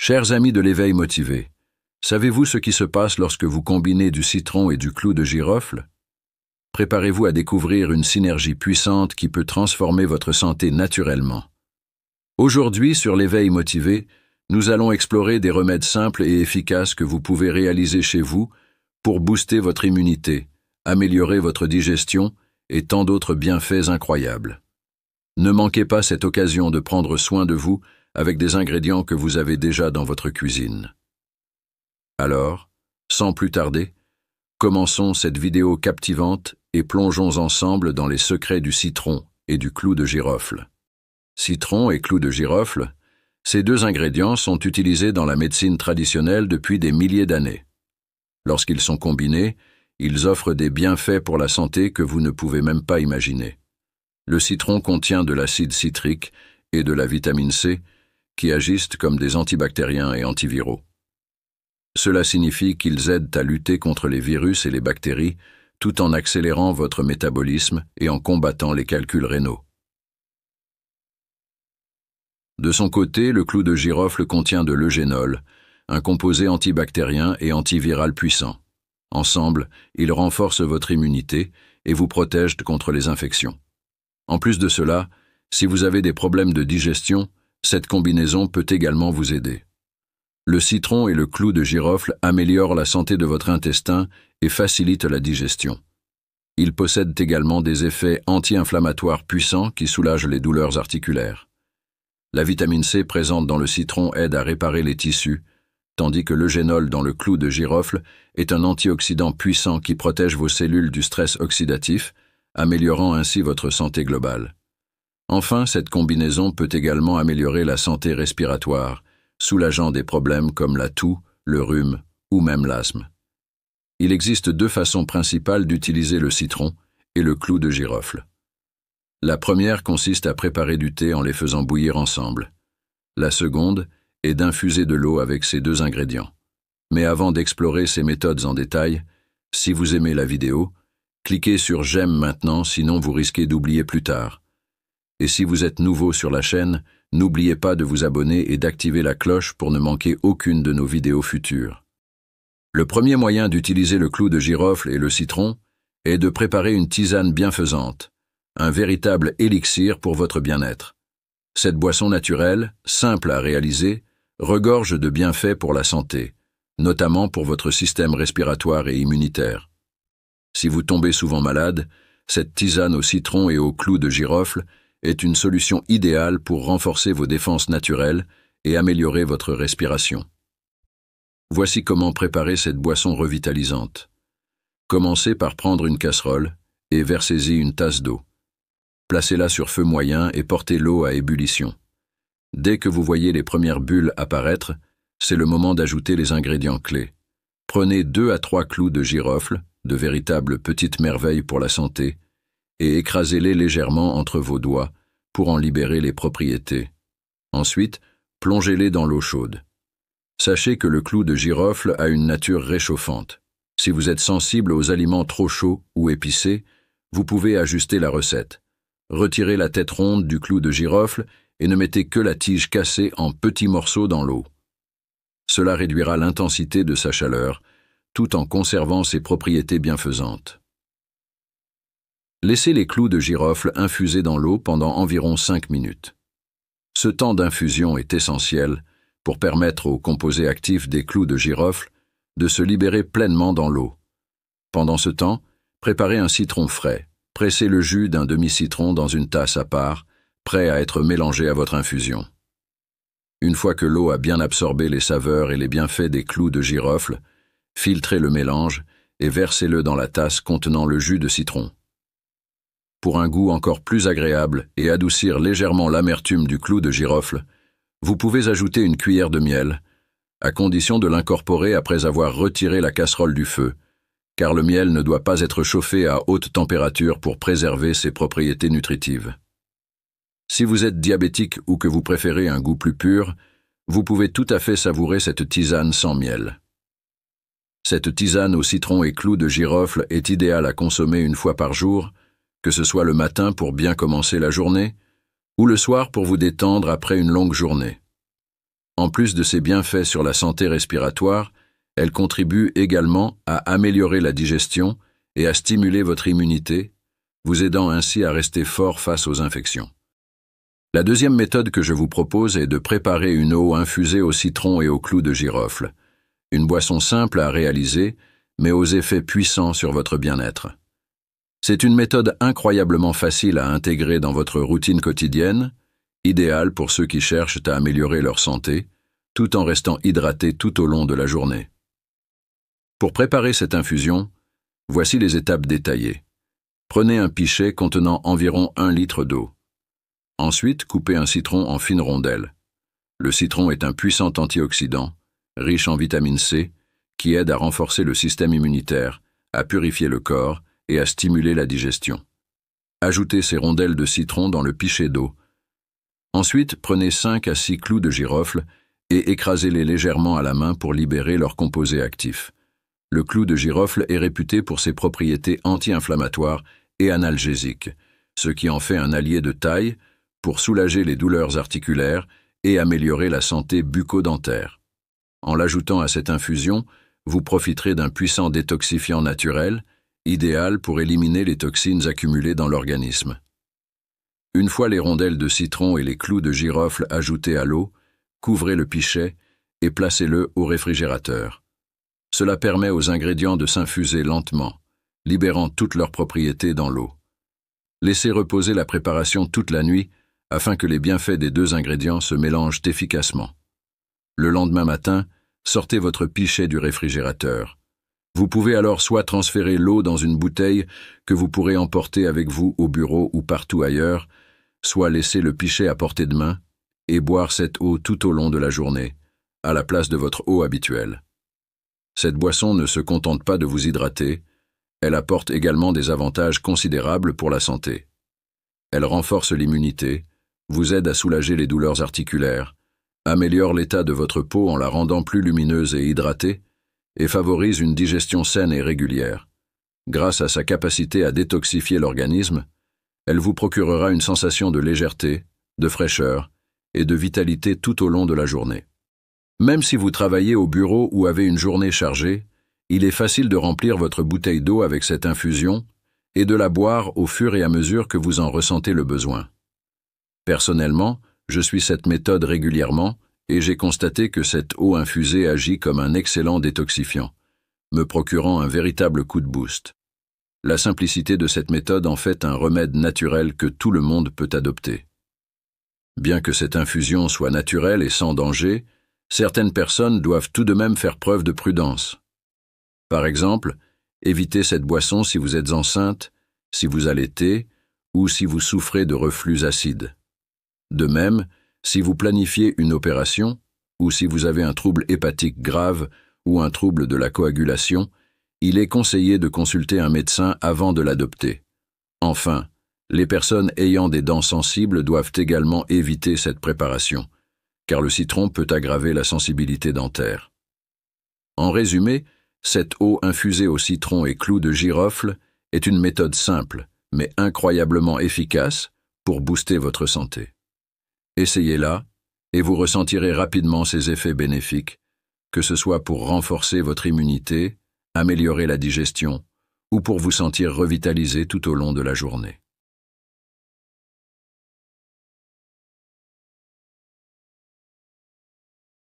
Chers amis de l'éveil motivé, savez-vous ce qui se passe lorsque vous combinez du citron et du clou de girofle? Préparez-vous à découvrir une synergie puissante qui peut transformer votre santé naturellement. Aujourd'hui, sur l'éveil motivé, nous allons explorer des remèdes simples et efficaces que vous pouvez réaliser chez vous pour booster votre immunité, améliorer votre digestion et tant d'autres bienfaits incroyables. Ne manquez pas cette occasion de prendre soin de vous avec des ingrédients que vous avez déjà dans votre cuisine. Alors, sans plus tarder, commençons cette vidéo captivante et plongeons ensemble dans les secrets du citron et du clou de girofle. Citron et clou de girofle, ces deux ingrédients sont utilisés dans la médecine traditionnelle depuis des milliers d'années. Lorsqu'ils sont combinés, ils offrent des bienfaits pour la santé que vous ne pouvez même pas imaginer. Le citron contient de l'acide citrique et de la vitamine C qui agissent comme des antibactériens et antiviraux. Cela signifie qu'ils aident à lutter contre les virus et les bactéries tout en accélérant votre métabolisme et en combattant les calculs rénaux. De son côté, le clou de girofle contient de l'eugénol, un composé antibactérien et antiviral puissant. Ensemble, ils renforcent votre immunité et vous protègent contre les infections. En plus de cela, si vous avez des problèmes de digestion, cette combinaison peut également vous aider. Le citron et le clou de girofle améliorent la santé de votre intestin et facilitent la digestion. Ils possèdent également des effets anti-inflammatoires puissants qui soulagent les douleurs articulaires. La vitamine C présente dans le citron aide à réparer les tissus, tandis que l'eugénol dans le clou de girofle est un antioxydant puissant qui protège vos cellules du stress oxydatif, améliorant ainsi votre santé globale. Enfin, cette combinaison peut également améliorer la santé respiratoire, soulageant des problèmes comme la toux, le rhume ou même l'asthme. Il existe deux façons principales d'utiliser le citron et le clou de girofle. La première consiste à préparer du thé en les faisant bouillir ensemble. La seconde est d'infuser de l'eau avec ces deux ingrédients. Mais avant d'explorer ces méthodes en détail, si vous aimez la vidéo, cliquez sur « J'aime maintenant » sinon vous risquez d'oublier plus tard. Et si vous êtes nouveau sur la chaîne, n'oubliez pas de vous abonner et d'activer la cloche pour ne manquer aucune de nos vidéos futures. Le premier moyen d'utiliser le clou de girofle et le citron est de préparer une tisane bienfaisante, un véritable élixir pour votre bien-être. Cette boisson naturelle, simple à réaliser, regorge de bienfaits pour la santé, notamment pour votre système respiratoire et immunitaire. Si vous tombez souvent malade, cette tisane au citron et au clou de girofle est une solution idéale pour renforcer vos défenses naturelles et améliorer votre respiration. Voici comment préparer cette boisson revitalisante. Commencez par prendre une casserole et versez-y une tasse d'eau. Placez-la sur feu moyen et portez l'eau à ébullition. Dès que vous voyez les premières bulles apparaître, c'est le moment d'ajouter les ingrédients clés. Prenez 2 à 3 clous de girofle, de véritables petites merveilles pour la santé, et écrasez-les légèrement entre vos doigts pour en libérer les propriétés. Ensuite, plongez-les dans l'eau chaude. Sachez que le clou de girofle a une nature réchauffante. Si vous êtes sensible aux aliments trop chauds ou épicés, vous pouvez ajuster la recette. Retirez la tête ronde du clou de girofle et ne mettez que la tige cassée en petits morceaux dans l'eau. Cela réduira l'intensité de sa chaleur, tout en conservant ses propriétés bienfaisantes. Laissez les clous de girofle infuser dans l'eau pendant environ 5 minutes. Ce temps d'infusion est essentiel pour permettre aux composés actifs des clous de girofle de se libérer pleinement dans l'eau. Pendant ce temps, préparez un citron frais. Pressez le jus d'un demi-citron dans une tasse à part, prêt à être mélangé à votre infusion. Une fois que l'eau a bien absorbé les saveurs et les bienfaits des clous de girofle, filtrez le mélange et versez-le dans la tasse contenant le jus de citron. Pour un goût encore plus agréable et adoucir légèrement l'amertume du clou de girofle, vous pouvez ajouter une cuillère de miel, à condition de l'incorporer après avoir retiré la casserole du feu, car le miel ne doit pas être chauffé à haute température pour préserver ses propriétés nutritives. Si vous êtes diabétique ou que vous préférez un goût plus pur, vous pouvez tout à fait savourer cette tisane sans miel. Cette tisane au citron et clou de girofle est idéale à consommer une fois par jour, que ce soit le matin pour bien commencer la journée, ou le soir pour vous détendre après une longue journée. En plus de ses bienfaits sur la santé respiratoire, elle contribue également à améliorer la digestion et à stimuler votre immunité, vous aidant ainsi à rester fort face aux infections. La deuxième méthode que je vous propose est de préparer une eau infusée au citron et au clou de girofle, une boisson simple à réaliser, mais aux effets puissants sur votre bien-être. C'est une méthode incroyablement facile à intégrer dans votre routine quotidienne, idéale pour ceux qui cherchent à améliorer leur santé, tout en restant hydratés tout au long de la journée. Pour préparer cette infusion, voici les étapes détaillées. Prenez un pichet contenant environ 1 litre d'eau. Ensuite, coupez un citron en fines rondelles. Le citron est un puissant antioxydant, riche en vitamine C, qui aide à renforcer le système immunitaire, à purifier le corps et à stimuler la digestion. Ajoutez ces rondelles de citron dans le pichet d'eau. Ensuite, prenez 5 à 6 clous de girofle et écrasez-les légèrement à la main pour libérer leurs composés actifs. Le clou de girofle est réputé pour ses propriétés anti-inflammatoires et analgésiques, ce qui en fait un allié de taille pour soulager les douleurs articulaires et améliorer la santé bucco-dentaire. En l'ajoutant à cette infusion, vous profiterez d'un puissant détoxifiant naturel, idéal pour éliminer les toxines accumulées dans l'organisme. Une fois les rondelles de citron et les clous de girofle ajoutés à l'eau, couvrez le pichet et placez-le au réfrigérateur. Cela permet aux ingrédients de s'infuser lentement, libérant toutes leurs propriétés dans l'eau. Laissez reposer la préparation toute la nuit afin que les bienfaits des 2 ingrédients se mélangent efficacement. Le lendemain matin, sortez votre pichet du réfrigérateur. Vous pouvez alors soit transférer l'eau dans une bouteille que vous pourrez emporter avec vous au bureau ou partout ailleurs, soit laisser le pichet à portée de main et boire cette eau tout au long de la journée, à la place de votre eau habituelle. Cette boisson ne se contente pas de vous hydrater, elle apporte également des avantages considérables pour la santé. Elle renforce l'immunité, vous aide à soulager les douleurs articulaires, améliore l'état de votre peau en la rendant plus lumineuse et hydratée, et favorise une digestion saine et régulière. Grâce à sa capacité à détoxifier l'organisme, elle vous procurera une sensation de légèreté, de fraîcheur et de vitalité tout au long de la journée. Même si vous travaillez au bureau ou avez une journée chargée, il est facile de remplir votre bouteille d'eau avec cette infusion et de la boire au fur et à mesure que vous en ressentez le besoin. Personnellement, je suis cette méthode régulièrement et j'ai constaté que cette eau infusée agit comme un excellent détoxifiant, me procurant un véritable coup de boost. La simplicité de cette méthode en fait un remède naturel que tout le monde peut adopter. Bien que cette infusion soit naturelle et sans danger, certaines personnes doivent tout de même faire preuve de prudence. Par exemple, évitez cette boisson si vous êtes enceinte, si vous allaitez ou si vous souffrez de reflux acide. De même, si vous planifiez une opération ou si vous avez un trouble hépatique grave ou un trouble de la coagulation, il est conseillé de consulter un médecin avant de l'adopter. Enfin, les personnes ayant des dents sensibles doivent également éviter cette préparation, car le citron peut aggraver la sensibilité dentaire. En résumé, cette eau infusée au citron et clous de girofle est une méthode simple, mais incroyablement efficace pour booster votre santé. Essayez-la et vous ressentirez rapidement ses effets bénéfiques, que ce soit pour renforcer votre immunité, améliorer la digestion ou pour vous sentir revitalisé tout au long de la journée.